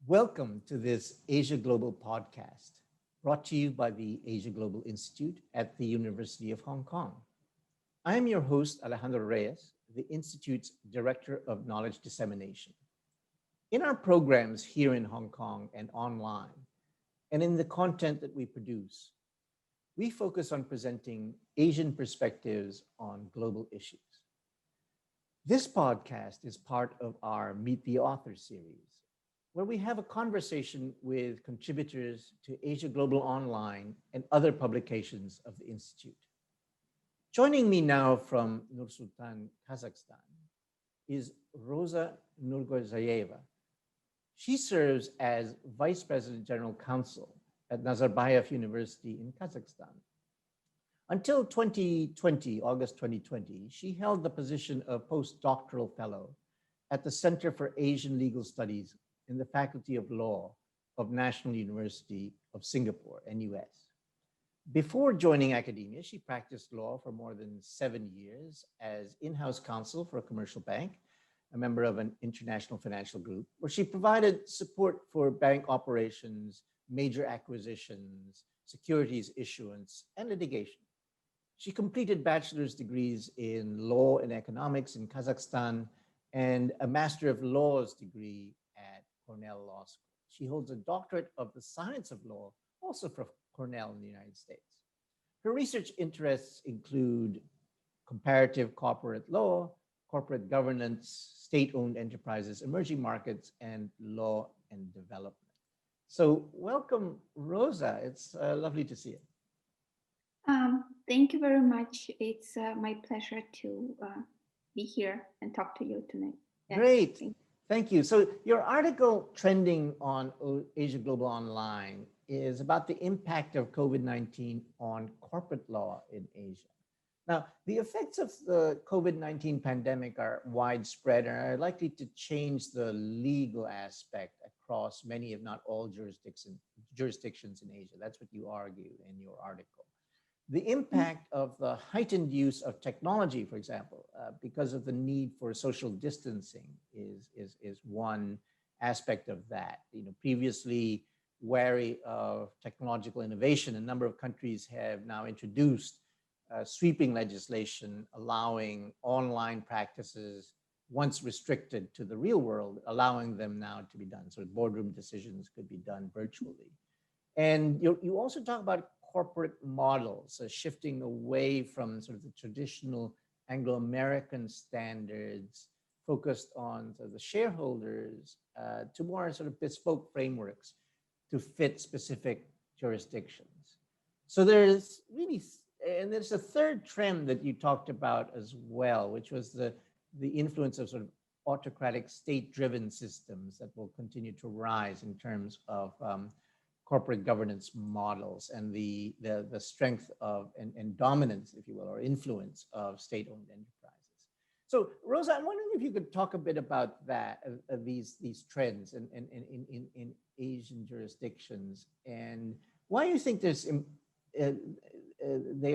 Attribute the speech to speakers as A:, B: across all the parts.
A: Welcome to this Asia Global podcast, brought to you by the Asia Global Institute at the University of Hong Kong. I am your host, Alejandro Reyes, the Institute's Director of Knowledge Dissemination. In our programs here in Hong Kong and online, and in the content that we produce, we focus on presenting Asian perspectives on global issues. This podcast is part of our Meet the Author series, where we have a conversation with contributors to Asia Global Online and other publications of the Institute. Joining me now from Nur-Sultan, Kazakhstan, is Roza Nurgozhayeva. She serves as Vice President General Counsel at Nazarbayev University in Kazakhstan. Until 2020, August 2020, she held the position of postdoctoral fellow at the Center for Asian Legal Studies in the Faculty of Law of National University of Singapore, NUS. Before joining academia, she practiced law for more than 7 years as in-house counsel for a commercial bank, a member of an international financial group, where she provided support for bank operations, major acquisitions, securities issuance, and litigation. She completed bachelor's degrees in law and economics in Kazakhstan and a Master of Laws degree at Cornell Law School. She holds a doctorate of the science of law, also from Cornell in the United States. Her research interests include comparative corporate law, corporate governance, state-owned enterprises, emerging markets, and law and development. So welcome, Roza. It's lovely to see you.
B: Thank you very much. It's my pleasure to be here and talk to you tonight.
A: Yes, great. Thank you. So your article trending on Asia Global Online is about the impact of COVID-19 on corporate law in Asia. Now, the effects of the COVID-19 pandemic are widespread and are likely to change the legal aspect across many, if not all, jurisdictions in Asia. That's what you argue in your article. The impact of the heightened use of technology, for example, because of the need for social distancing is one aspect of that. Previously wary of technological innovation, a number of countries have now introduced sweeping legislation allowing online practices, once restricted to the real world, allowing them now to be done. So boardroom decisions could be done virtually. And you also talk about corporate models, shifting away from sort of the traditional Anglo-American standards focused on sort of the shareholders to more sort of bespoke frameworks to fit specific jurisdictions. So there's really, and there's a third trend that you talked about as well, which was the influence of sort of autocratic state-driven systems that will continue to rise in terms of corporate governance models and the strength of and dominance, if you will, or influence of state-owned enterprises. So, Roza, I'm wondering if you could talk a bit about that, these trends in Asian jurisdictions, and why you think they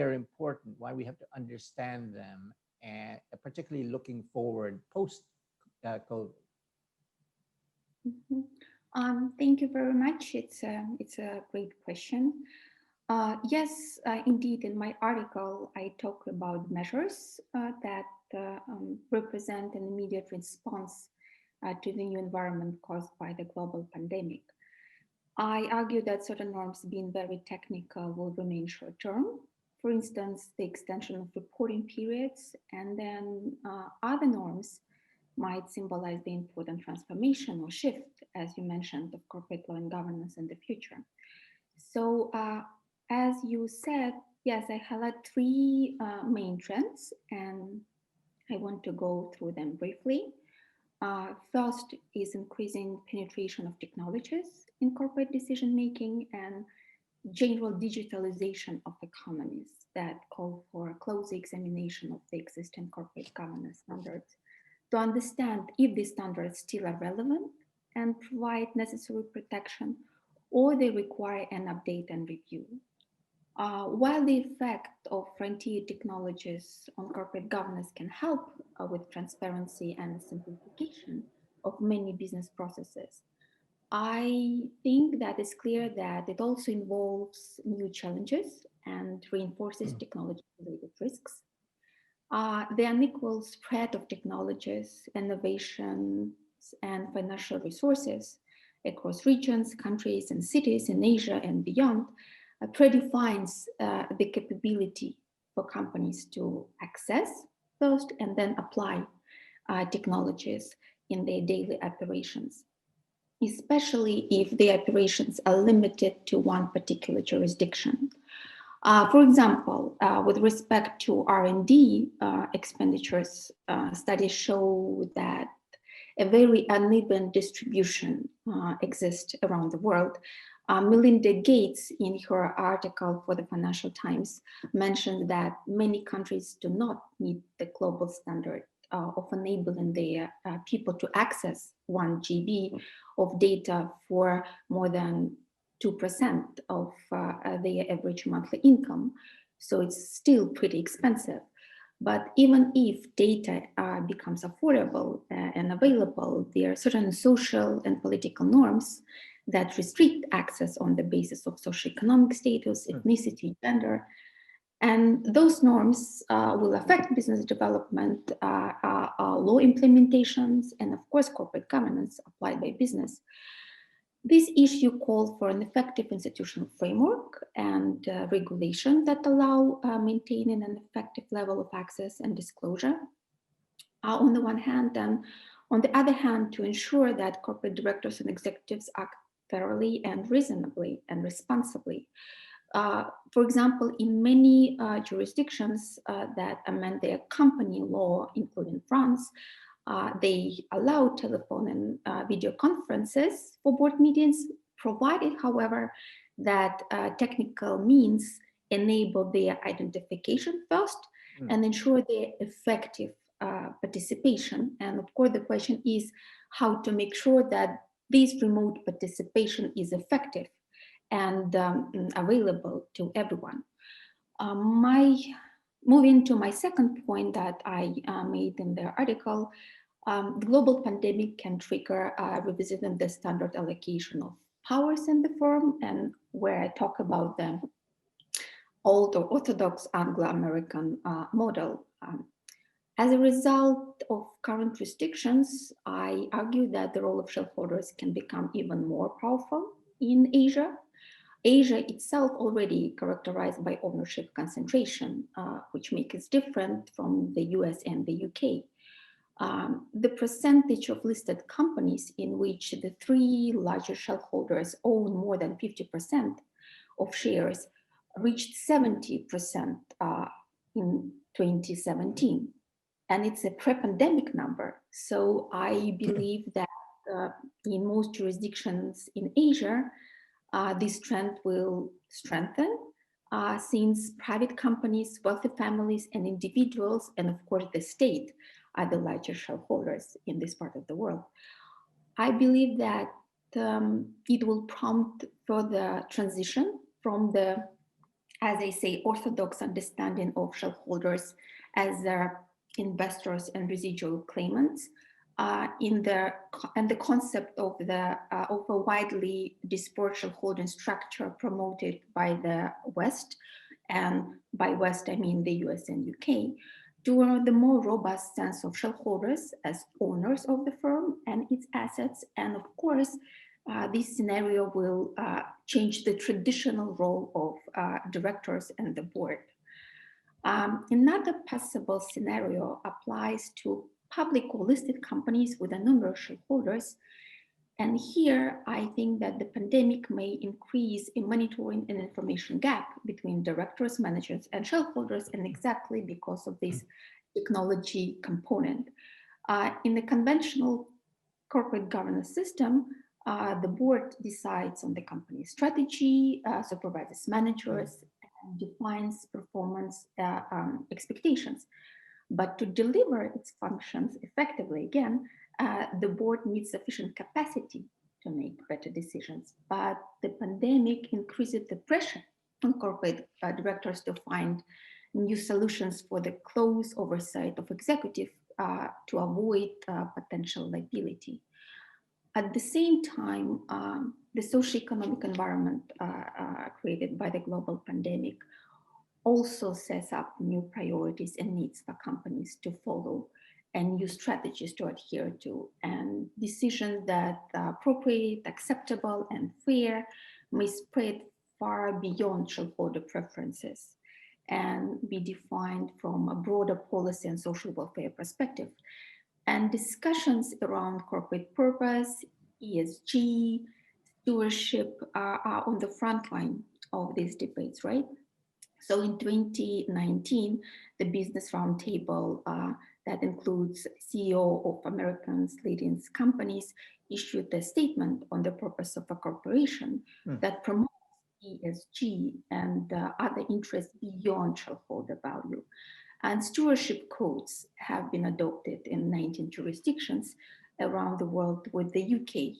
A: are important, why we have to understand them, and particularly looking forward post-COVID.
B: Mm-hmm. Thank you very much. It's a great question. Yes, indeed, in my article, I talk about measures that represent an immediate response to the new environment caused by the global pandemic. I argue that certain norms, being very technical, will remain short-term. For instance, the extension of reporting periods, and then other norms might symbolize the important transformation or shift, as you mentioned, of corporate law and governance in the future. So as you said, yes, I highlight three main trends, and I want to go through them briefly. First is increasing penetration of technologies in corporate decision-making and general digitalization of economies that call for a close examination of the existing corporate governance standards to understand if these standards still are relevant and provide necessary protection, or they require an update and review. While the effect of frontier technologies on corporate governance can help with transparency and simplification of many business processes, I think that it's clear that it also involves new challenges and reinforces technology-related risks. The unequal spread of technologies, innovations, and financial resources across regions, countries, and cities in Asia and beyond predefines the capability for companies to access first and then apply technologies in their daily operations, especially if the operations are limited to one particular jurisdiction. For example, with respect to R&D expenditures, studies show that a very uneven distribution exists around the world. Melinda Gates, in her article for the Financial Times, mentioned that many countries do not meet the global standard of enabling their people to access 1 GB of data for more than 2% of their average monthly income. So it's still pretty expensive. But even if data becomes affordable and available, there are certain social and political norms that restrict access on the basis of socioeconomic status, ethnicity, gender. And those norms will affect business development, law implementations, and of course, corporate governance applied by business. This issue called for an effective institutional framework and regulation that allow maintaining an effective level of access and disclosure on the one hand, and on the other hand, to ensure that corporate directors and executives act fairly and reasonably and responsibly. For example, in many jurisdictions that amend their company law, including France, they allow telephone and video conferences for board meetings, provided, however, that technical means enable their identification first and ensure their effective participation. And of course, the question is how to make sure that this remote participation is effective and available to everyone. Moving to my second point that I made in the article, the global pandemic can trigger revisiting the standard allocation of powers in the firm, and where I talk about the old or orthodox Anglo-American model. As a result of current restrictions, I argue that the role of shareholders can become even more powerful in Asia. Asia itself already characterized by ownership concentration, which makes it different from the US and the UK. The percentage of listed companies in which the three largest shareholders own more than 50% of shares reached 70% in 2017. And it's a pre-pandemic number. So I believe that in most jurisdictions in Asia, this trend will strengthen since private companies, wealthy families, and individuals, and of course the state, are the largest shareholders in this part of the world. I believe that it will prompt further transition from the, as I say, orthodox understanding of shareholders as their investors and residual claimants, and the concept of a widely dispersed shareholding structure promoted by the West, and by West I mean the US and UK, to the more robust sense of shareholders as owners of the firm and its assets. And of course, this scenario will change the traditional role of directors and the board. Another possible scenario applies to public or listed companies with a number of shareholders. And here, I think that the pandemic may increase a monitoring and information gap between directors, managers, and shareholders, and exactly because of this technology component. In the conventional corporate governance system, the board decides on the company's strategy, supervises managers, and defines performance expectations. But to deliver its functions effectively, again, the board needs sufficient capacity to make better decisions. But the pandemic increased the pressure on corporate directors to find new solutions for the close oversight of executive to avoid potential liability. At the same time, the socioeconomic environment created by the global pandemic also sets up new priorities and needs for companies to follow and new strategies to adhere to. And decisions that are appropriate, acceptable, and fair may spread far beyond shareholder preferences and be defined from a broader policy and social welfare perspective. And discussions around corporate purpose, ESG, stewardship are on the front line of these debates, right? So in 2019, the Business Roundtable that includes CEO of Americans leading companies issued a statement on the purpose of a corporation that promotes ESG and other interests beyond shareholder value. And stewardship codes have been adopted in 19 jurisdictions around the world, with the UK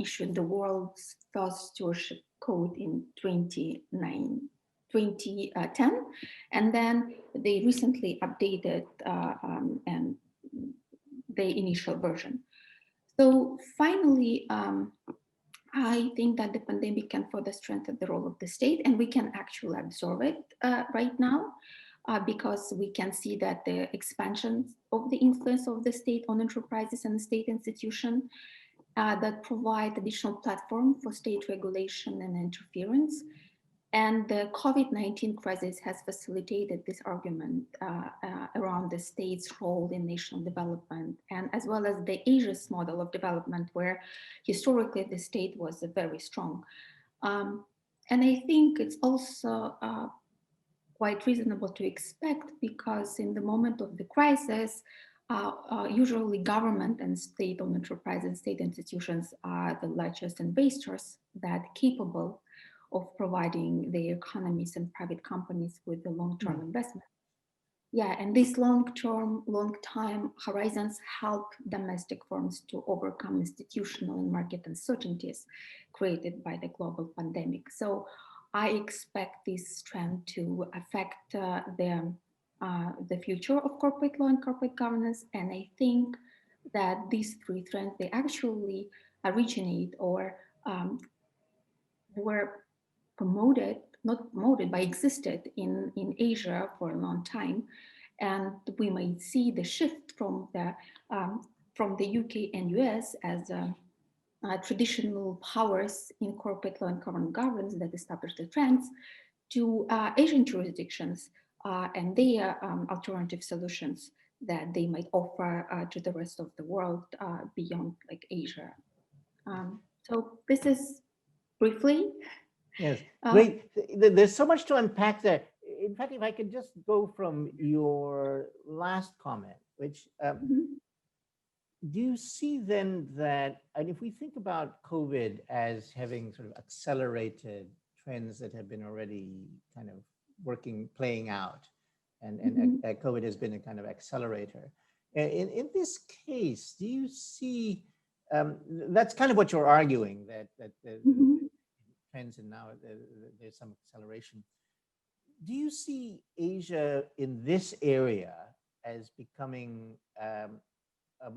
B: issuing the world's first stewardship code in 2010. And then they recently updated and the initial version. So finally, I think that the pandemic can further strengthen the role of the state, and we can actually absorb it right now. Because we can see that the expansion of the influence of the state on enterprises and state institutions that provide additional platform for state regulation and interference. And the COVID-19 crisis has facilitated this argument around the state's role in national development, and as well as the Asia's model of development, where historically the state was very strong. And I think it's also quite reasonable to expect, because in the moment of the crisis, usually government and state-owned enterprise and state institutions are the largest investors that capable of providing the economies and private companies with the long-term investment. Yeah, and these long-time horizons help domestic firms to overcome institutional and market uncertainties created by the global pandemic. So I expect this trend to affect the future of corporate law and corporate governance. And I think that these three trends, they actually originate or were promoted, not promoted, but existed in Asia for a long time. And we might see the shift from the UK and US as traditional powers in corporate law and corporate governance that established the trends to Asian jurisdictions and their alternative solutions that they might offer to the rest of the world beyond like Asia. So this is briefly.
A: Yes, great. There's so much to unpack there. In fact, if I could just go from your last comment, which do you see then that, and if we think about COVID as having sort of accelerated trends that have been already kind of playing out, and COVID has been a kind of accelerator. In this case, do you see, that's kind of what you're arguing, that the trends and now there's some acceleration. Do you see Asia in this area as becoming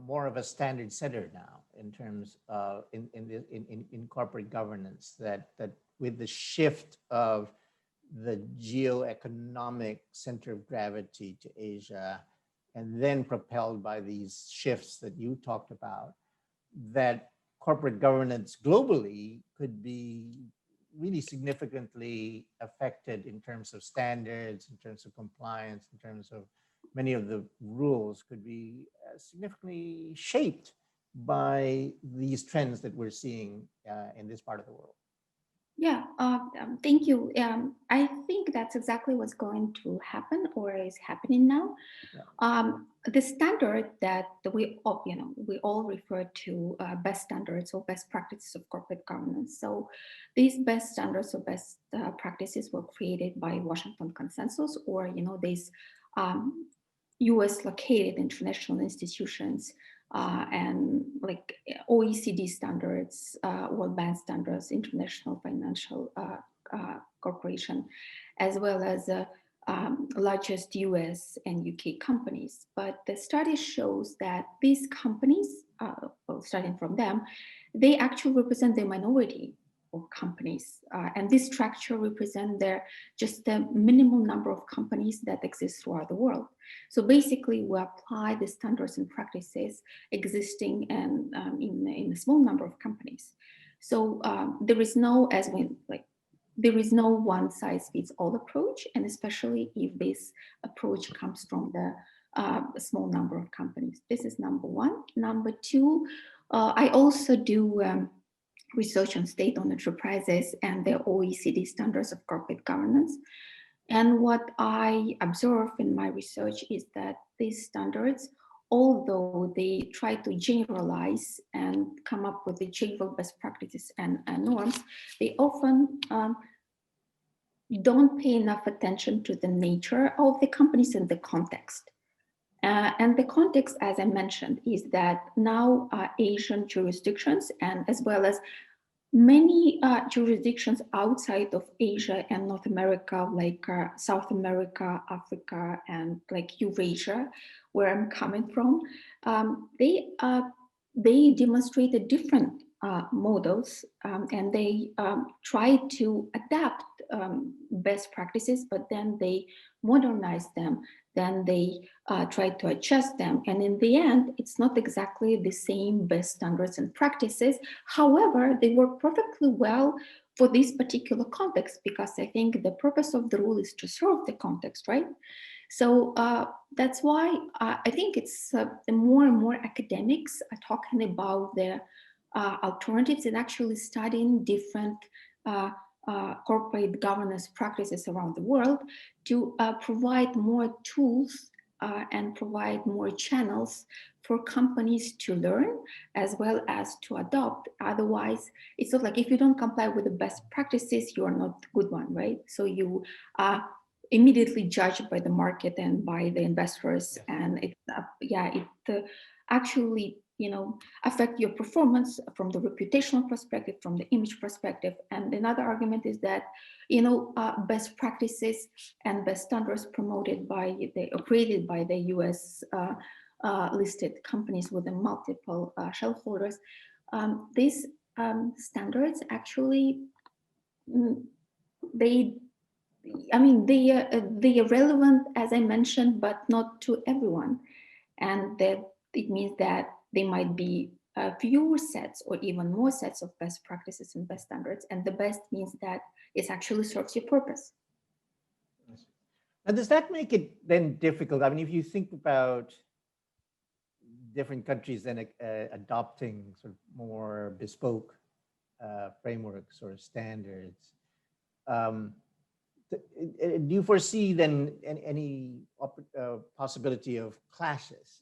A: more of a standard setter now in terms of in corporate governance, that with the shift of the geoeconomic center of gravity to Asia, and then propelled by these shifts that you talked about, that corporate governance globally could be really significantly affected in terms of standards, in terms of compliance, in terms of many of the rules could be significantly shaped by these trends that we're seeing in this part of the world?
B: Yeah, thank you. I think that's exactly what's going to happen or is happening now. Yeah. The standard that we all refer to best standards or best practices of corporate governance. So these best standards or best practices were created by Washington Consensus, or these US located international institutions and like OECD standards, World Bank standards, International Financial Corporation, as well as largest US and UK companies. But the study shows that these companies, well, starting from them, they actually represent the minority of companies. And this structure represents just the minimal number of companies that exist throughout the world. So basically, we apply the standards and practices existing and in a small number of companies. So there is no, there is no one size fits all approach, and especially if this approach comes from the small number of companies. This is number one. Number two, I also do research on state-owned enterprises and the OECD standards of corporate governance. And what I observe in my research is that these standards, although they try to generalize and come up with the general best practices and norms, they often don't pay enough attention to the nature of the companies and the context. And the context, as I mentioned, is that now Asian jurisdictions and as well as many jurisdictions outside of Asia and North America, like South America, Africa, and like Eurasia, where I'm coming from, they demonstrated different models and they try to adapt best practices, but then they modernize them, then they try to adjust them. And in the end, it's not exactly the same best standards and practices. However, they work perfectly well for this particular context, because I think the purpose of the rule is to serve the context, right? So that's why I think it's more and more academics are talking about the alternatives and actually studying different corporate governance practices around the world to provide more tools and provide more channels for companies to learn as well as to adopt. Otherwise, it's not like if you don't comply with the best practices, you are not a good one, right? So you are immediately judged by the market and by the investors,
A: Yes.
B: and it actually affect your performance from the reputational perspective, from the image perspective. And another argument is that best practices and best standards promoted by created by the US listed companies with the multiple shareholders, these standards actually they they are relevant, as I mentioned, but not to everyone. And that it means that there might be fewer sets or even more sets of best practices and best standards. And the best means that it actually serves your purpose.
A: Now, does that make it then difficult? I mean, if you think about different countries then adopting sort of more bespoke frameworks or standards, do you foresee then any possibility of clashes?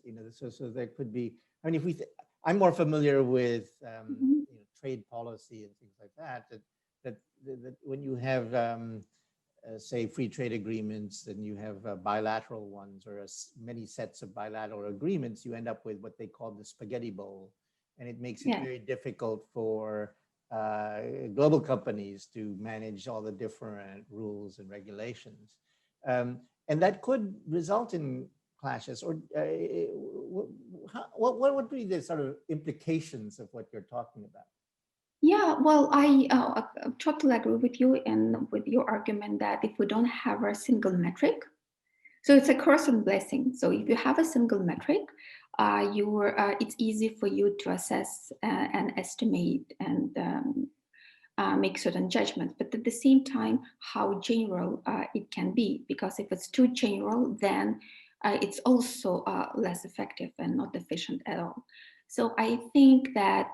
A: So there could be. I mean, if I'm more familiar with trade policy and things like that. That when you have say free trade agreements, then you have bilateral ones or many sets of bilateral agreements, you end up with what they call the spaghetti bowl, and it makes it very difficult for global companies to manage all the different rules and regulations. And that could result in clashes. Or what would be the sort of implications of what you're talking about?
B: Yeah, well, I totally agree with you and with your argument that if we don't have a single metric, so it's a curse and blessing. So if you have a single metric, it's easy for you to assess and estimate and make certain judgments. But at the same time, how general it can be, because if it's too general, then it's also less effective and not efficient at all. So I think that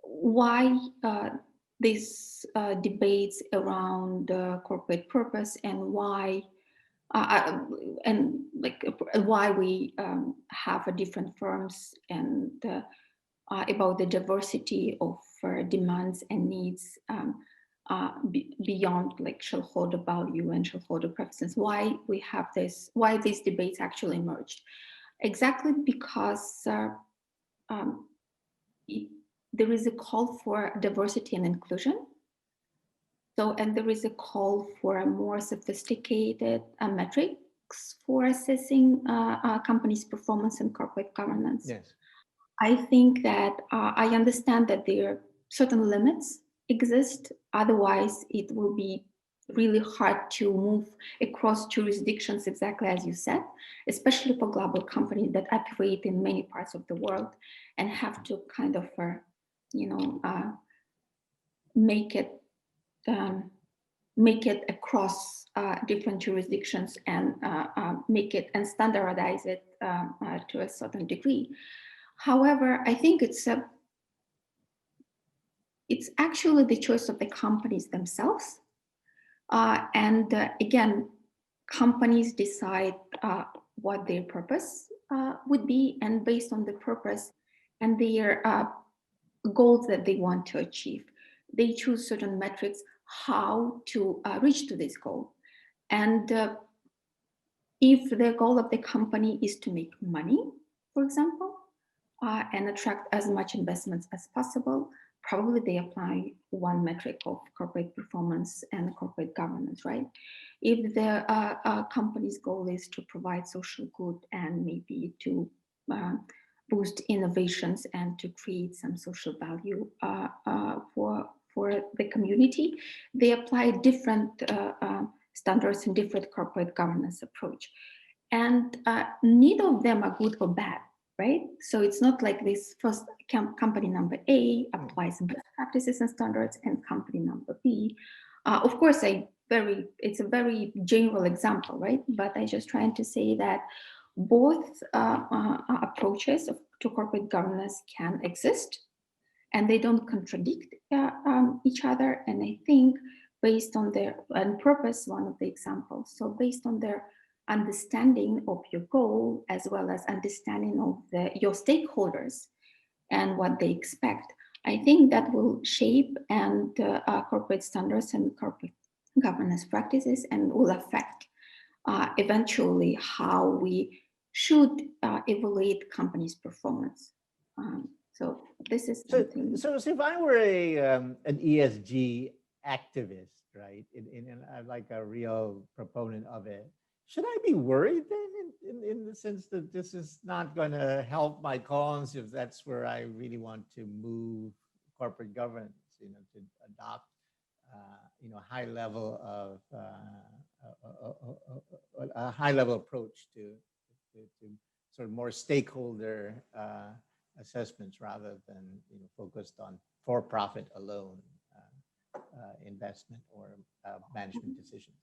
B: why these debates around corporate purpose and why why we have a different firms and about the diversity of demands and needs beyond like shareholder value and shareholder preferences, why we have why these debates actually emerged. Exactly because there is a call for diversity and inclusion. So, and there is a call for a more sophisticated metrics for assessing companies' performance and corporate governance.
A: Yes.
B: I think that I understand that there are certain limits exist. Otherwise, it will be really hard to move across jurisdictions, exactly as you said, especially for global companies that operate in many parts of the world and have to kind of, you know, make it um, make it across different jurisdictions and make it and standardize it to a certain degree. However, I think it's actually the choice of the companies themselves. And again, companies decide what their purpose would be, and based on the purpose and their goals that they want to achieve, they choose certain metrics how to reach to this goal. And if the goal of the company is to make money, for example, and attract as much investments as possible, probably they apply one metric of corporate performance and corporate governance, right? If the company's goal is to provide social good and maybe to boost innovations and to create some social value for the community, they apply different standards and different corporate governance approach. And neither of them are good or bad, right? So it's not like this first company number A applies best practices and standards and company number B. Of course, it's a very general example, right? But I just trying to say that both approaches to corporate governance can exist and they don't contradict each other. And I think based on their and purpose, one of the examples. So based on their understanding of your goal as well as understanding of your stakeholders and what they expect, I think that will shape and corporate standards and corporate governance practices and will affect eventually how we should evaluate companies' performance. So this is something.
A: So if I were an ESG activist, right, like a real proponent of it, should I be worried then in the sense that this is not going to help my cause if that's where I really want to move corporate governance, to adopt, high level of a high level approach to sort of more stakeholder assessments rather than focused on for-profit alone investment or management decisions.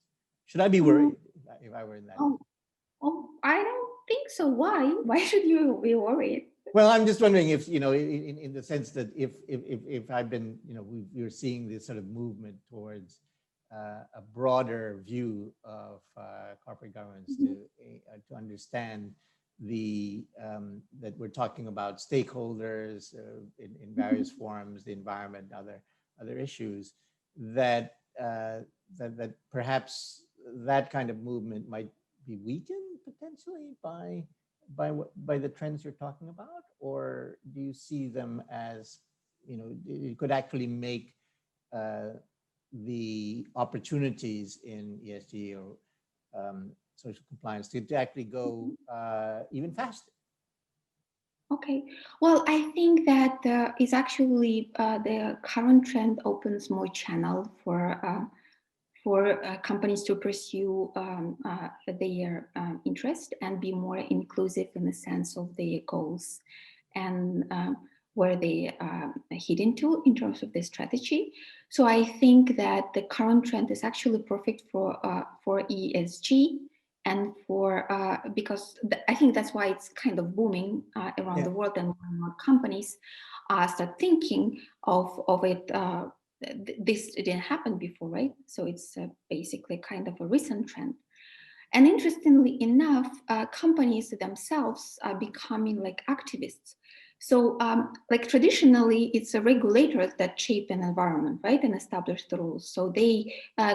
A: Should I be worried if I were in that?
B: I don't think so. Why? Why should you be worried?
A: Well, I'm just wondering if, in the sense that if I've been, we're seeing this sort of movement towards a broader view of corporate governance to understand that we're talking about stakeholders in various forms, the environment, other issues, that perhaps that kind of movement might be weakened potentially by the trends you're talking about, or do you see them as, it could actually make the opportunities in ESG or social compliance to actually go even faster?
B: Okay, well, I think that is actually the current trend opens more channel for companies to pursue their interest and be more inclusive in the sense of their goals and where they head into in terms of their strategy. So I think that the current trend is actually perfect for ESG and for because I think that's why it's kind of booming around the world, and more and more companies start thinking of it. This didn't happen before, right? So it's basically kind of a recent trend. And interestingly enough, companies themselves are becoming like activists. So like traditionally, it's a regulator that shape an environment, right? And establish the rules. So they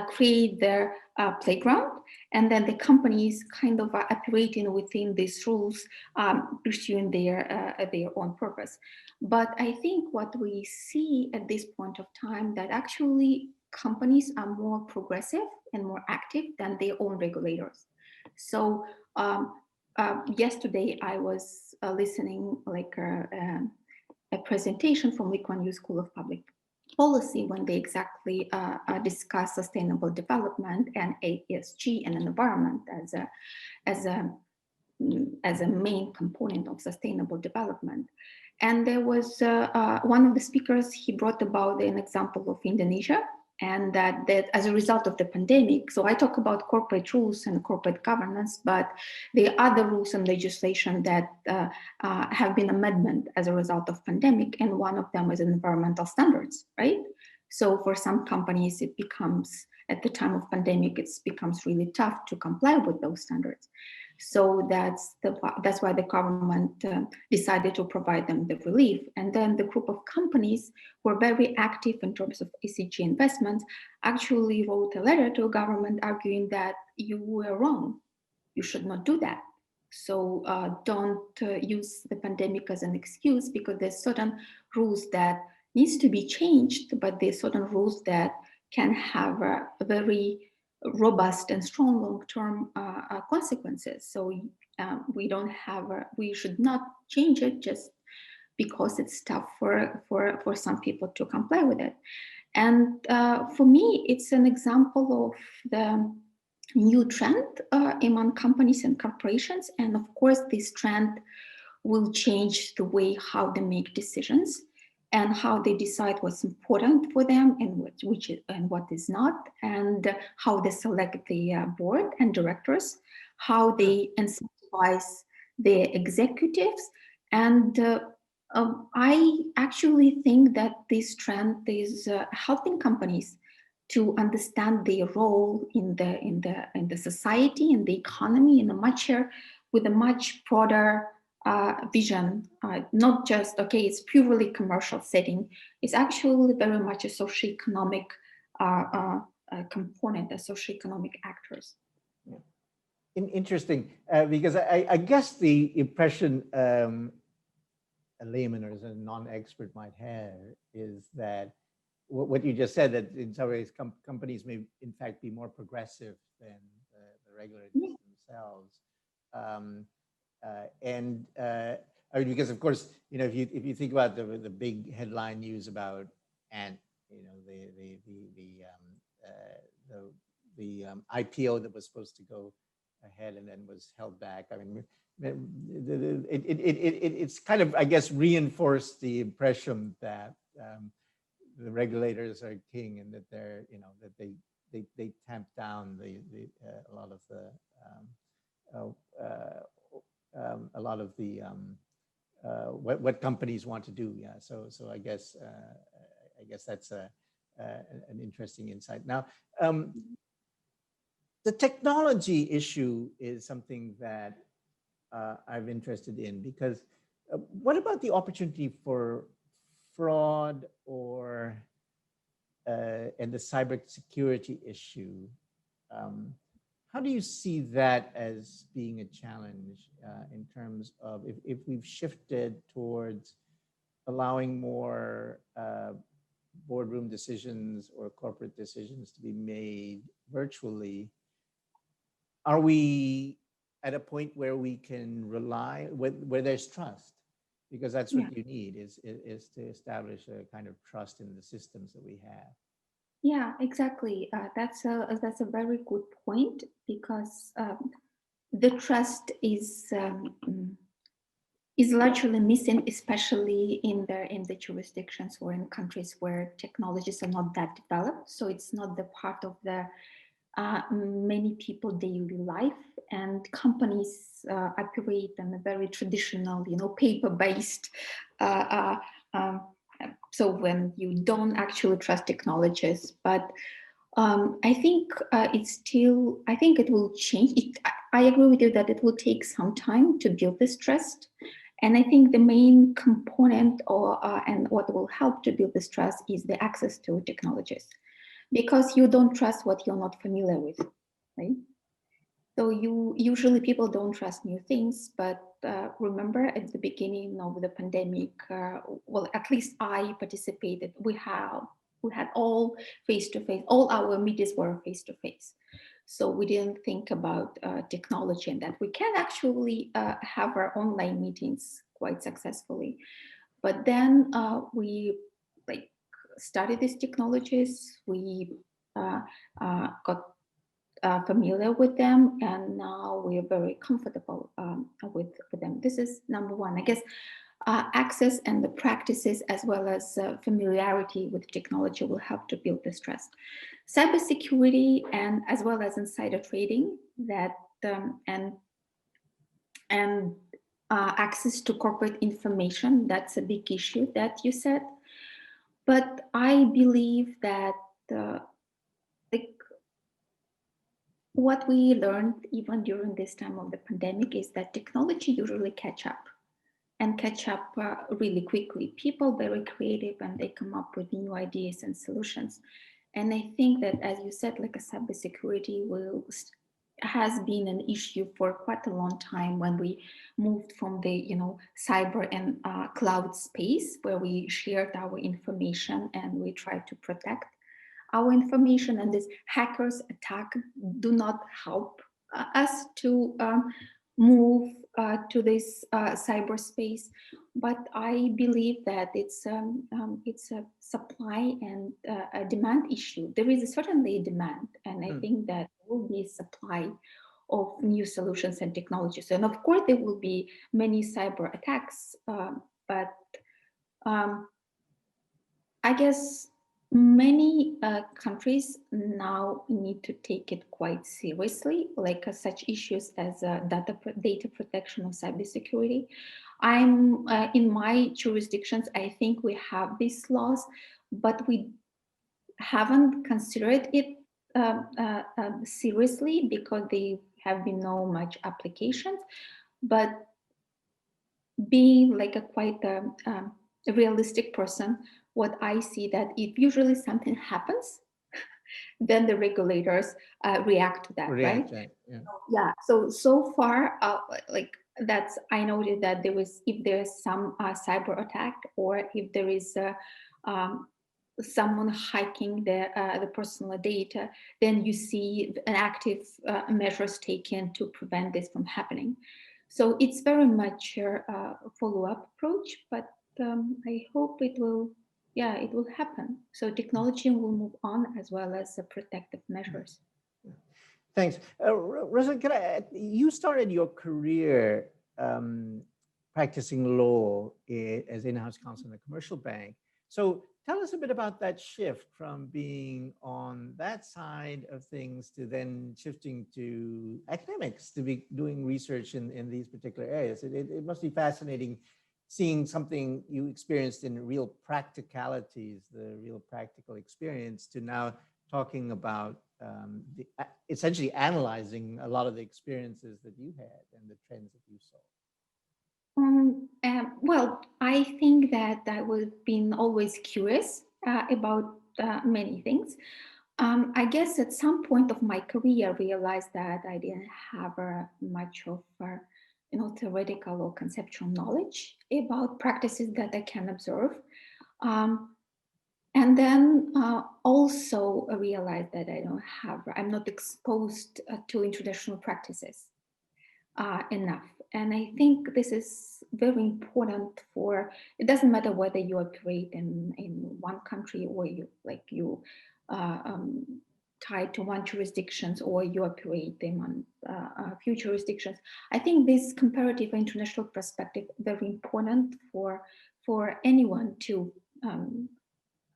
B: create their playground, and then the companies kind of are operating within these rules, pursuing their own purpose. But I think what we see at this point of time that actually companies are more progressive and more active than their own regulators. So yesterday I was listening like a presentation from Lee Kuan Yew School of Public Policy when they exactly discuss sustainable development and ESG and environment as a as a main component of sustainable development. And there was one of the speakers, he brought about an example of Indonesia, and that as a result of the pandemic, so I talk about corporate rules and corporate governance, but there are other rules and legislation that have been amendment as a result of pandemic, and one of them is environmental standards, right? So for some companies, it becomes, at the time of pandemic, it becomes really tough to comply with those standards. So that's why the government decided to provide them the relief. And then the group of companies were very active in terms of ESG investments, actually wrote a letter to government arguing that you were wrong. You should not do that. So don't use the pandemic as an excuse, because there's certain rules that needs to be changed, but there's certain rules that can have a very robust and strong long-term consequences. So we should not change it just because it's tough for some people to comply with it. And for me, it's an example of the new trend among companies and corporations. And of course, this trend will change the way how they make decisions and how they decide what's important for them and what is not, and how they select the board and directors, how they incentivize the executives. And I actually think that this trend is helping companies to understand their role in the society and the economy with a much broader vision, not just, okay, it's purely commercial setting. It's actually very much a socioeconomic component, a socioeconomic actors.
A: Yeah. Interesting, because I guess the impression a layman or a non-expert might have is that what you just said, that in some ways companies may in fact be more progressive than the regulators themselves. I mean, because of course, you know, if you think about the big headline news about Ant, you know, the IPO that was supposed to go ahead and then was held back. I mean, it's kind of, I guess, reinforced the impression that the regulators are king, and that they're, you know, that they tamp down a lot of the what companies want to do. Yeah. So I guess that's an interesting insight. Now, the technology issue is something that I'm interested in, because what about the opportunity for fraud or and the cybersecurity issue? How do you see that as being a challenge in terms of if we've shifted towards allowing more boardroom decisions or corporate decisions to be made virtually? Are we at a point where we can rely, where there's trust? Because that's what you need, is to establish a kind of trust in the systems that we have.
B: Yeah, exactly. That's a very good point, because the trust is largely missing, especially in the jurisdictions or in countries where technologies are not that developed. So it's not the part of the many people daily life, and companies operate in a very traditional, you know, paper-based. So when you don't actually trust technologies, but I think I think it will change. I agree with you that it will take some time to build this trust. And I think the main component and what will help to build this trust is the access to technologies, because you don't trust what you're not familiar with, right? So usually people don't trust new things, but remember at the beginning of the pandemic, well, at least I participated. We had all face-to-face, all our meetings were face-to-face. So we didn't think about technology and that we can actually have our online meetings quite successfully. But then we like studied these technologies. We got familiar with them, and now we are very comfortable with them. This is number one, I guess. Access and the practices, as well as familiarity with technology, will help to build this trust. Cybersecurity, and as well as insider trading, that and access to corporate information, that's a big issue that you said. But I believe that like what we learned even during this time of the pandemic is that technology usually catch up really quickly. People very creative and they come up with new ideas and solutions. And I think that, as you said, like a cybersecurity has been an issue for quite a long time when we moved from the cyber and cloud space where we shared our information and we tried to protect our information, and this hackers attack do not help us to move to this cyberspace. But I believe that it's a supply and a demand issue. There is certainly a demand, and I think that there will be a supply of new solutions and technologies. And of course, there will be many cyber attacks, but um, I guess many countries now need to take it quite seriously, like such issues as data protection or cybersecurity. I'm in my jurisdictions, I think we have these laws, but we haven't considered it seriously because there have been no much applications. But being like a quite a realistic person, what I see that if usually something happens, then the regulators react to that, right?
A: Yeah.
B: Yeah. So far, like that's I noted that if there's some cyber attack, or if there is um, someone hacking the personal data, then you see an active measures taken to prevent this from happening. So it's very much a follow-up approach, but I hope it will happen. So technology will move on as well as the protective measures.
A: Thanks. Rosa, you started your career practicing law as in-house counsel in a commercial bank. So tell us a bit about that shift from being on that side of things to then shifting to academics, to be doing research in these particular areas. It must be fascinating seeing something you experienced in real practicalities, the real practical experience, to now talking about essentially analyzing a lot of the experiences that you had and the trends that you saw.
B: Well, I think that I was been always curious about many things. I guess at some point of my career, I realized that I didn't have much of theoretical or conceptual knowledge about practices that I can observe. And then also I realized that I'm not exposed to international practices enough. And I think this is very important it doesn't matter whether you operate in one country or you tied to one jurisdictions or you operate in a few jurisdictions. I think this comparative international perspective very important for anyone to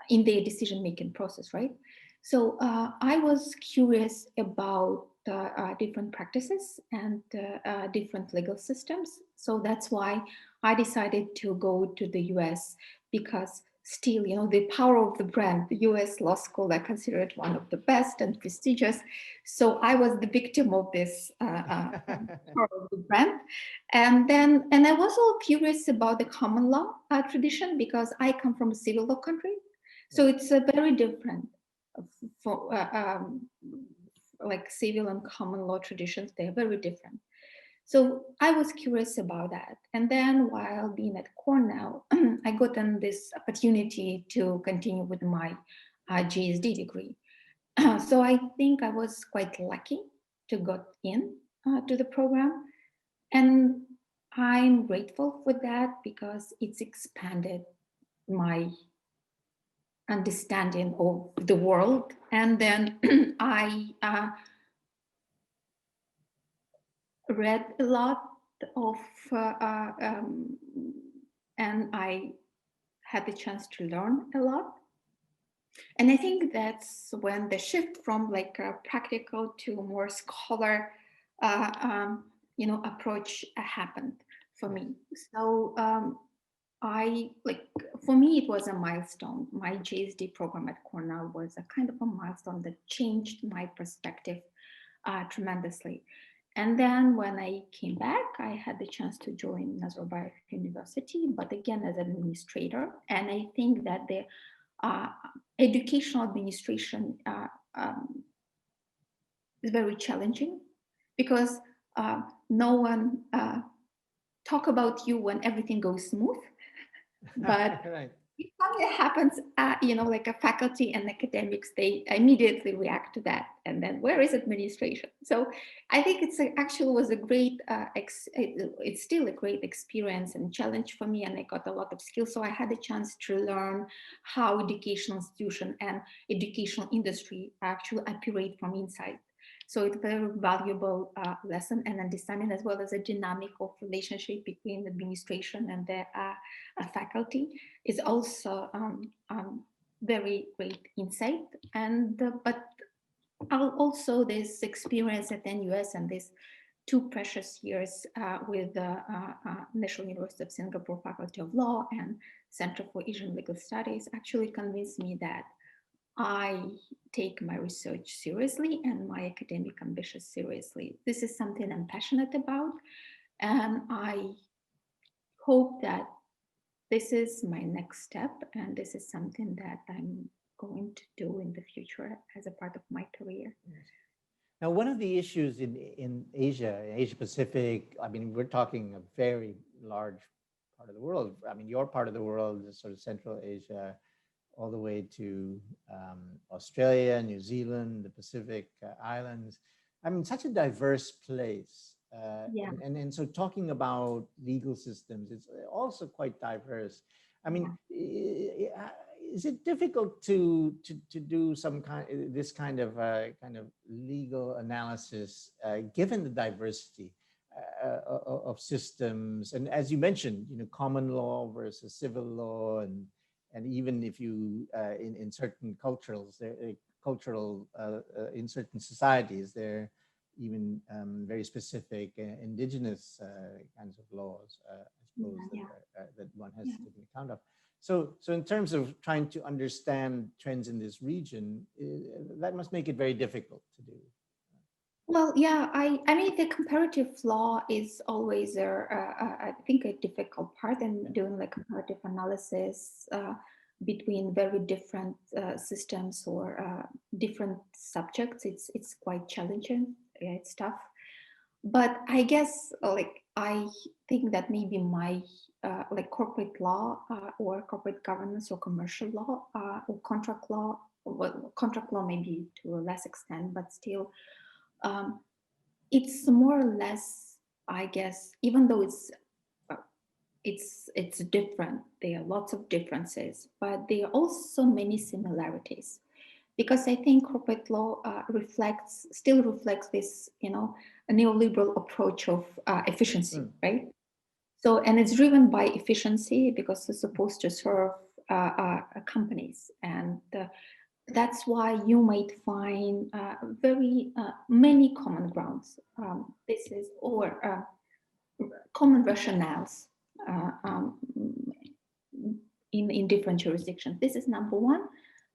B: in their decision-making process, right? So I was curious about different practices and different legal systems. So that's why I decided to go to the US, because still, the power of the brand, the US law school, I consider it one of the best and prestigious. So I was the victim of this power of the brand. And I was all curious about the common law tradition, because I come from a civil law country. So it's a very different for like civil and common law traditions. They're very different. So I was curious about that. And then while being at Cornell, I got this opportunity to continue with my GSD degree. So I think I was quite lucky to get in to the program. And I'm grateful for that because it's expanded my understanding of the world. And then I read a lot of, and I had the chance to learn a lot. And I think that's when the shift from like a practical to more scholar, approach happened for me. So I like, for me, it was a milestone. My JSD program at Cornell was a kind of a milestone that changed my perspective tremendously. And then when I came back, I had the chance to join Nazarbayev University, but again as an administrator. And I think that the uh, educational administration is very challenging because no one talk about you when everything goes smooth, but
A: Right.
B: if something happens, like a faculty and academics, they immediately react to that. And then where is administration? So I think actually was a great, it's still a great experience and challenge for me. And I got a lot of skills. So I had a chance to learn how educational institution and educational industry actually operate from inside. So it's a very valuable lesson and understanding, as well as a dynamic of relationship between the administration and the faculty is also very great insight. And but also this experience at NUS and this 2 precious years with the National University of Singapore Faculty of Law and Center for Asian Legal Studies actually convinced me that I take my research seriously and my academic ambitions seriously. This is something I'm passionate about, and I hope that this is my next step, and this is something that I'm going to do in the future as a part of my career.
A: Now, one of the issues in Asia, Asia Pacific, I mean, we're talking a very large part of the world. I mean, your part of the world is sort of Central Asia, all the way to Australia, New Zealand, the Pacific Islands. I mean, such a diverse place.
B: Yeah.
A: And so talking about legal systems, it's also quite diverse. I mean, is it difficult to do some this kind of legal analysis given the diversity of systems, and as you mentioned, common law versus civil law, and even if you in certain in certain societies, there even very specific indigenous kinds of laws, I suppose, that one has to take account of. So in terms of trying to understand trends in this region, that must make it very difficult to do.
B: Well, yeah, I mean, the comparative law is always, I think, a difficult part in doing like comparative analysis between very different systems or different subjects. It's quite challenging. Yeah, it's tough. But I guess, like, I think that maybe my like corporate law or corporate governance or commercial law or contract law, well, contract law maybe to a less extent, but still. It's more or less, I guess, even though it's different. There are lots of differences, but there are also many similarities, because I think corporate law still reflects this, a neoliberal approach of efficiency, right? So, and it's driven by efficiency because it's supposed to serve companies, and that's why you might find very many common grounds. This is or common rationales in different jurisdictions. This is number one.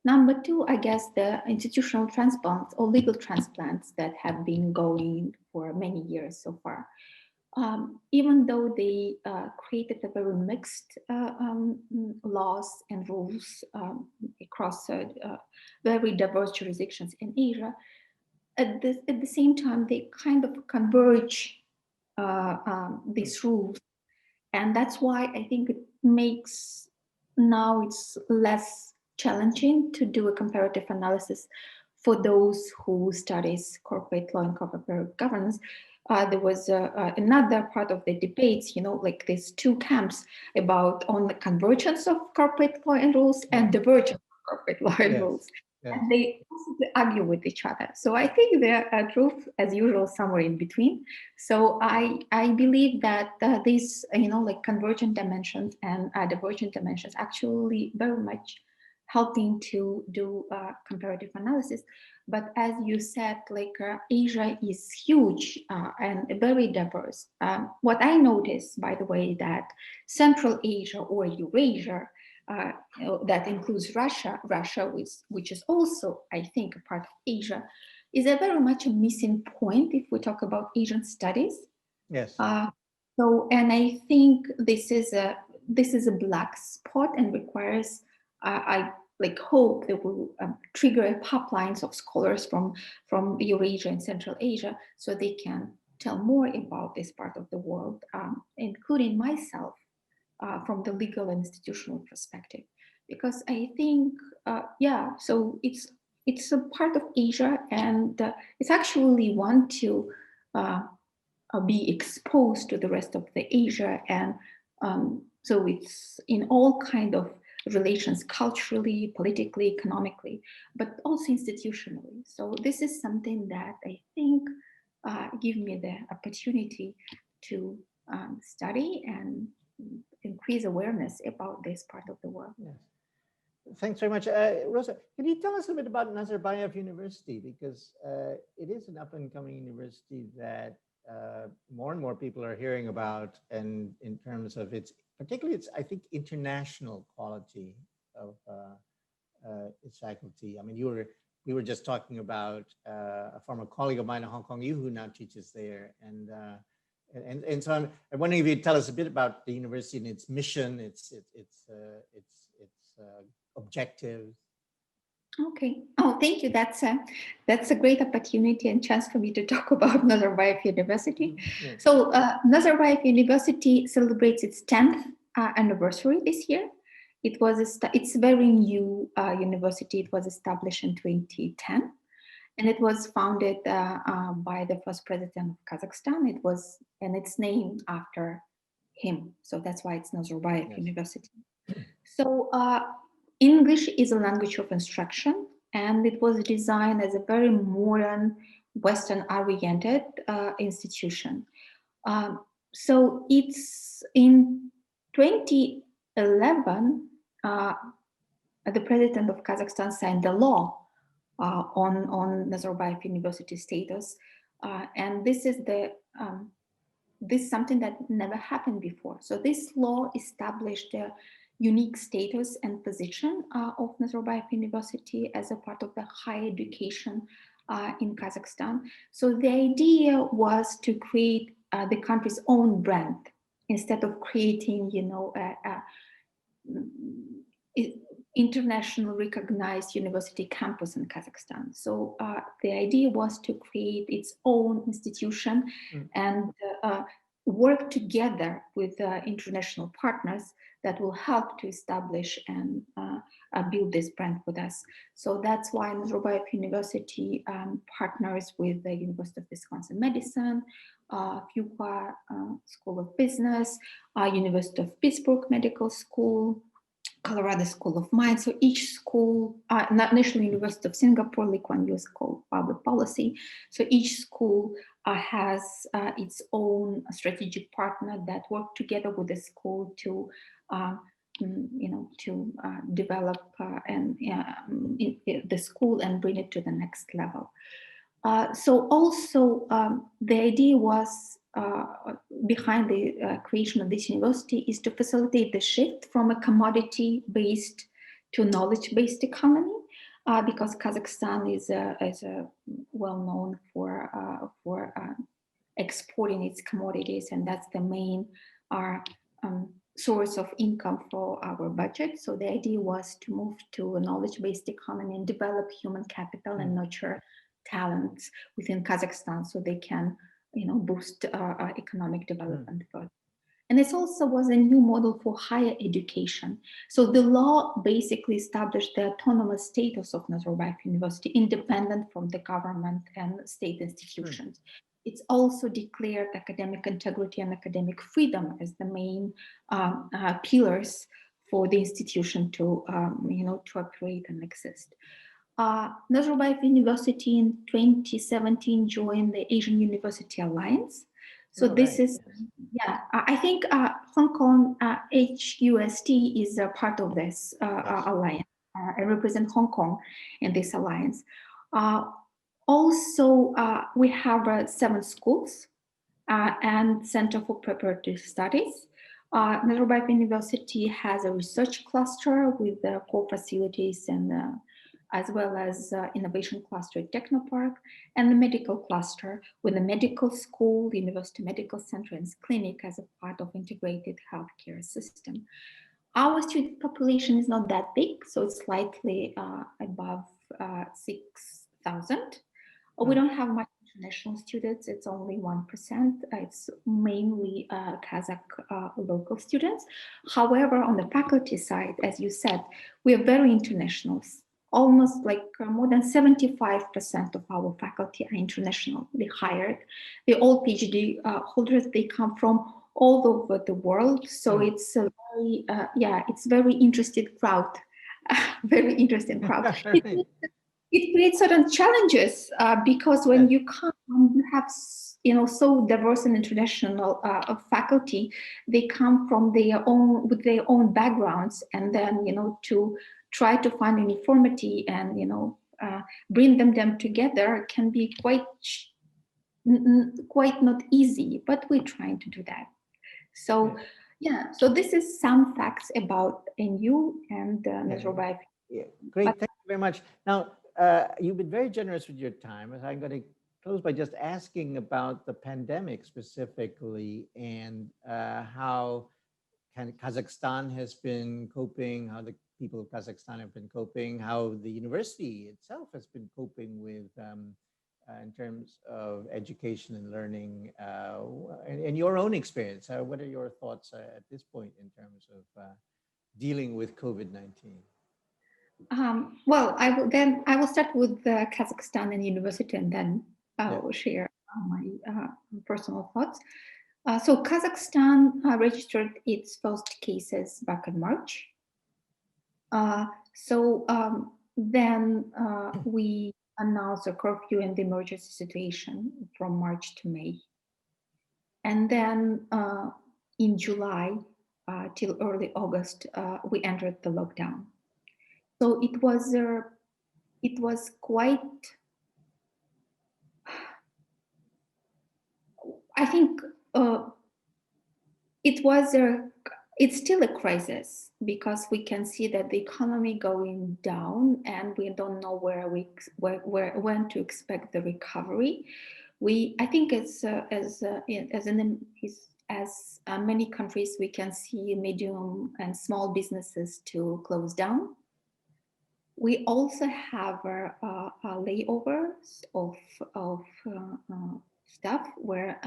B: Number two, I guess the institutional transplants or legal transplants that have been going for many years so far. Even though they created a very mixed laws and rules across very diverse jurisdictions in Asia, at the same time, they kind of converge these rules. And that's why I think it makes now it's less challenging to do a comparative analysis for those who studies corporate law and corporate governance, there was another part of the debates, like these two camps about on the convergence of corporate law and rules and divergence of corporate law and rules.
A: Yes.
B: And they constantly argue with each other. So I think the truth, as usual, somewhere in between. So I believe that these, like convergent dimensions and divergent dimensions actually very much helping to do comparative analysis. But as you said, like Asia is huge and very diverse. What I noticed, by the way, that Central Asia or Eurasia, that includes Russia, which is also, I think, a part of Asia, is a very much a missing point if we talk about Asian studies.
A: Yes.
B: And I think this is a black spot and requires, I like hope that will trigger pipelines of scholars from Eurasia and Central Asia, so they can tell more about this part of the world, including myself, from the legal and institutional perspective, because I think, so it's a part of Asia, and it's actually want to be exposed to the rest of the Asia, and so it's in all kind of relations, culturally, politically, economically, but also institutionally. So this is something that I think give me the opportunity to study and increase awareness about this part of the world.
A: Yes. Thanks very much. Roza, can you tell us a bit about Nazarbayev University? Because it is an up-and-coming university that more and more people are hearing about, and in terms of particularly its, I think, international quality of its faculty. I mean, we were just talking about a former colleague of mine in Hong Kong, who now teaches there, and so I'm wondering if you'd tell us a bit about the university and its mission, its objectives.
B: Okay. Oh, thank you. That's a great opportunity and chance for me to talk about Nazarbayev University.
A: Yes.
B: So Nazarbayev University celebrates its 10th anniversary this year. It's a very new university. It was established in 2010, and it was founded by the first president of Kazakhstan. And it's named after him. So that's why it's Nazarbayev
A: Yes.
B: University. So English is a language of instruction, and it was designed as a very modern, Western-oriented institution. So it's in 2011, the president of Kazakhstan signed a law on Nazarbayev University status, and this is something that never happened before. So this law established the unique status and position of Nazarbayev University as a part of the higher education in Kazakhstan. So the idea was to create the country's own brand instead of creating, international recognized university campus in Kazakhstan. So the idea was to create its own institution and work together with international partners that will help to establish and build this brand with us. So that's why Nazarbayev University partners with the University of Wisconsin-Madison, Fuqua School of Business, University of Bespoke Medical School, Colorado School of Mines. So each school, National University of Singapore, Lee Kuan Yew School of Public Policy. So each school has its own strategic partner that work together with the school to, develop the school and bring it to the next level. So also the idea was behind the creation of this university is to facilitate the shift from a commodity-based to knowledge-based economy, because Kazakhstan is well known for exporting its commodities, and that's the main source of income for our budget. So the idea was to move to a knowledge-based economy and develop human capital and nurture talents within Kazakhstan so they can boost economic development further. And this also was a new model for higher education. So the law basically established the autonomous status of Nazarbayev University, independent from the government and state institutions. It's also declared academic integrity and academic freedom as the main pillars for the institution to, to operate and exist. Nazarbayev University in 2017 joined the Asian University Alliance. So this is, yeah, I think Hong Kong HUST is a part of this alliance. I represent Hong Kong in this alliance. Also, we have 7 schools and Center for Preparatory Studies. Nazarbayev University has a research cluster with core facilities and as well as innovation cluster at Technopark, and the medical cluster with the medical school, the University Medical Center, and clinic as a part of integrated healthcare system. Our student population is not that big, so it's slightly above 6,000. We don't have much international students, it's only 1%. It's mainly Kazakh local students. However, on the faculty side, as you said, we are very international. Almost like more than 75% of our faculty are internationally hired. The all PhD holders, they come from all over the world. So it's a very, it's very interested crowd, very interesting crowd. It creates certain challenges because when you come, you have so diverse and international faculty. They come from with their own backgrounds, and then to try to find uniformity and bring them together can be quite not easy. But we're trying to do that. So so this is some facts about NU and Nazarbayev.
A: Great, thank you very much. Now, you've been very generous with your time. I'm going to close by just asking about the pandemic specifically and how Kazakhstan has been coping, how the people of Kazakhstan have been coping, how the university itself has been coping with in terms of education and learning, and your own experience. What are your thoughts at this point in terms of dealing with COVID-19?
B: Well, I will start with Kazakhstan and university, and then I will share my personal thoughts. So Kazakhstan registered its first cases back in March. Then we announced a curfew and emergency situation from March to May. And then in July till early August, we entered the lockdown. So it was quite, I think it's still a crisis because we can see that the economy going down and we don't know when to expect the recovery. I think as many countries, we can see medium and small businesses to close down. We also have layovers of staff where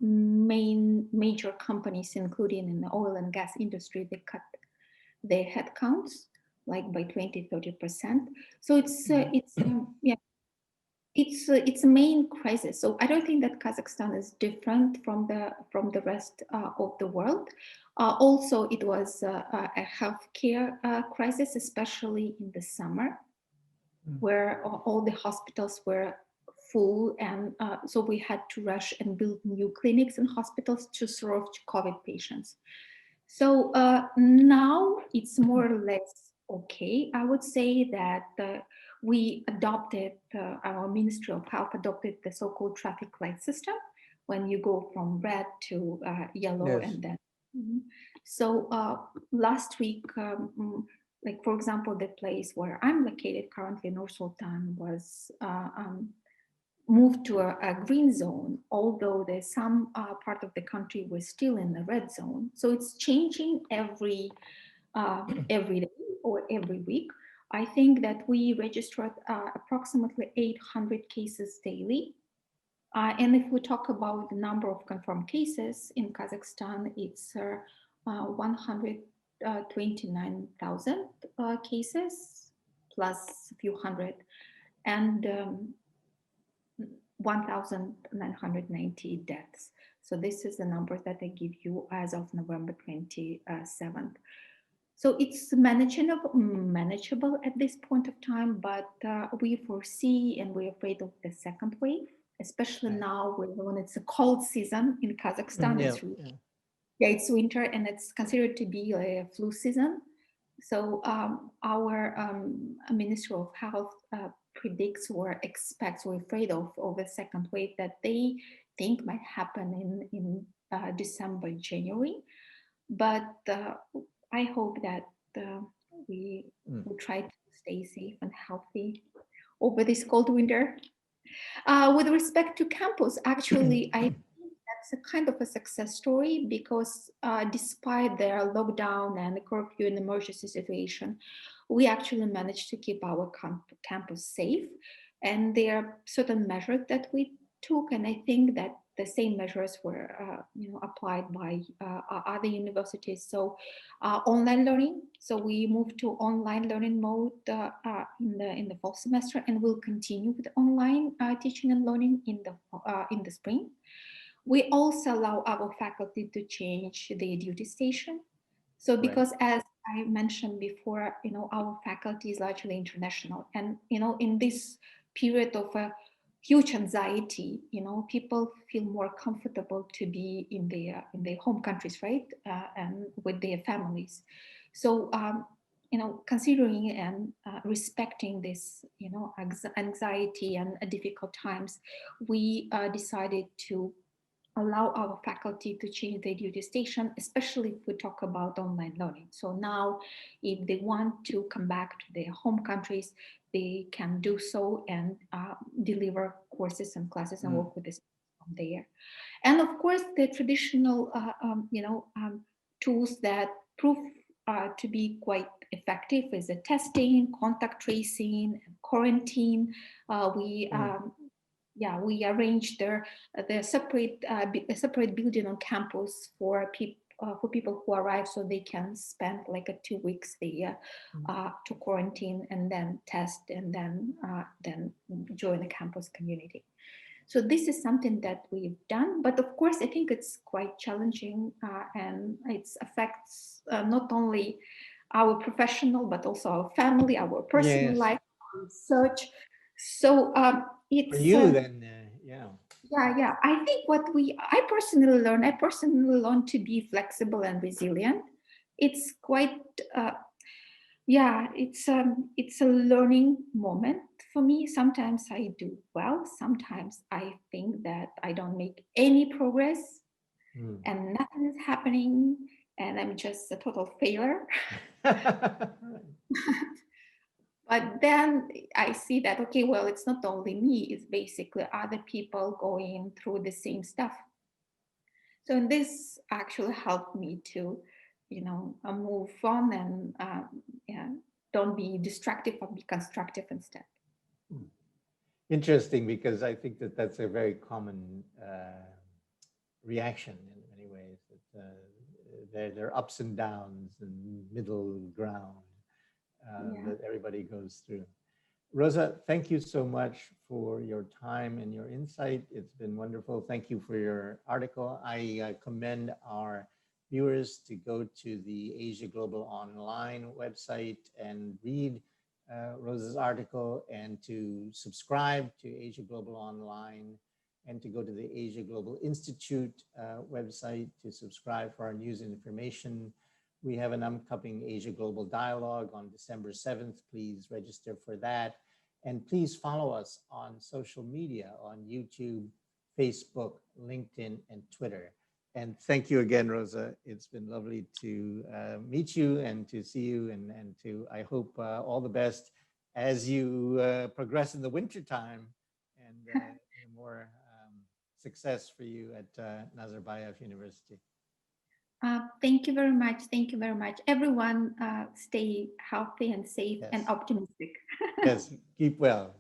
B: major companies, including in the oil and gas industry, they cut their headcounts like by 20-30%. So it's a main crisis. So I don't think that Kazakhstan is different from the rest of the world. Also, it was a healthcare crisis, especially in the summer, where all the hospitals were full, and so we had to rush and build new clinics and hospitals to serve COVID patients. So now it's more or less okay. I would say that our Ministry of Health adopted the so-called traffic light system when you go from red to yellow, and then. So last week, like for example, the place where I'm located currently, Nur Sultan, was moved to a green zone, although there's some part of the country was still in the red zone. So it's changing every day or every week. I think that we registered approximately 800 cases daily. And if we talk about the number of confirmed cases in Kazakhstan, it's 129,000 cases plus a few hundred, and 1,990 deaths. So this is the number that I give you as of November 27th. So it's manageable at this point of time, but we foresee and we're afraid of the second wave, especially
A: Right.
B: now when it's a cold season in Kazakhstan.
A: Yeah,
B: It's
A: yeah.
B: yeah, it's winter and it's considered to be a flu season. So our Ministry of Health predicts or expects or afraid of a second wave that they think might happen in December, January. But I hope that uh, we will try to stay safe and healthy over this cold winter. With respect to campus, actually, I think that's a kind of a success story because despite their lockdown and the curfew and emergency situation, we actually managed to keep our campus safe. And there are certain measures that we took, and I think that the same measures were, applied by other universities. So, online learning. So we moved to online learning mode in the fall semester, and we'll continue with online teaching and learning in the spring. We also allow our faculty to change their duty station. So
A: Right.
B: because as I mentioned before, our faculty is largely international, and in this period of huge anxiety, people feel more comfortable to be in their home countries, right, and with their families. So considering and respecting this, anxiety and difficult times, we decided to allow our faculty to change their duty station, especially if we talk about online learning. So now, if they want to come back to their home countries, they can do so and deliver courses and classes and work with this from there. And of course, the traditional, tools that prove to be quite effective is the testing, contact tracing, quarantine. We yeah, we arranged the separate a separate building on campus for people who arrive, so they can spend like 2 weeks there to quarantine and then test and then join the campus community. So this is something that we've done, but of course, I think it's quite challenging and it affects not only our professional, but also our family, our personal
A: Yes.
B: life, research. So
A: For
B: it's
A: you, then, yeah.
B: yeah. I personally learned to be flexible and resilient. It's quite yeah, it's a learning moment for me. Sometimes I do well, sometimes I think that I don't make any progress and nothing is happening and I'm just a total failure. But then I see that, okay, well, it's not only me, it's basically other people going through the same stuff. So this actually helped me to, move on and yeah, don't be destructive, but be constructive instead.
A: Interesting, because I think that that's a very common reaction in many ways. That there are ups and downs and middle ground
B: Yeah.
A: that everybody goes through. Rosa, thank you so much for your time and your insight. It's been wonderful. Thank you for your article. I commend our viewers to go to the Asia Global Online website and read Rosa's article, and to subscribe to Asia Global Online, and to go to the Asia Global Institute website to subscribe for our news and information. We have an upcoming Asia Global Dialogue on December 7th. Please register for that. And please follow us on social media on YouTube, Facebook, LinkedIn, and Twitter. And thank you again, Rosa. It's been lovely to meet you and to see you, and to, I hope, all the best as you progress in the wintertime, and more success for you at Nazarbayev University.
B: Thank you very much. Thank you very much. Everyone, stay healthy and safe and
A: Yes.
B: optimistic.
A: Yes. Keep well.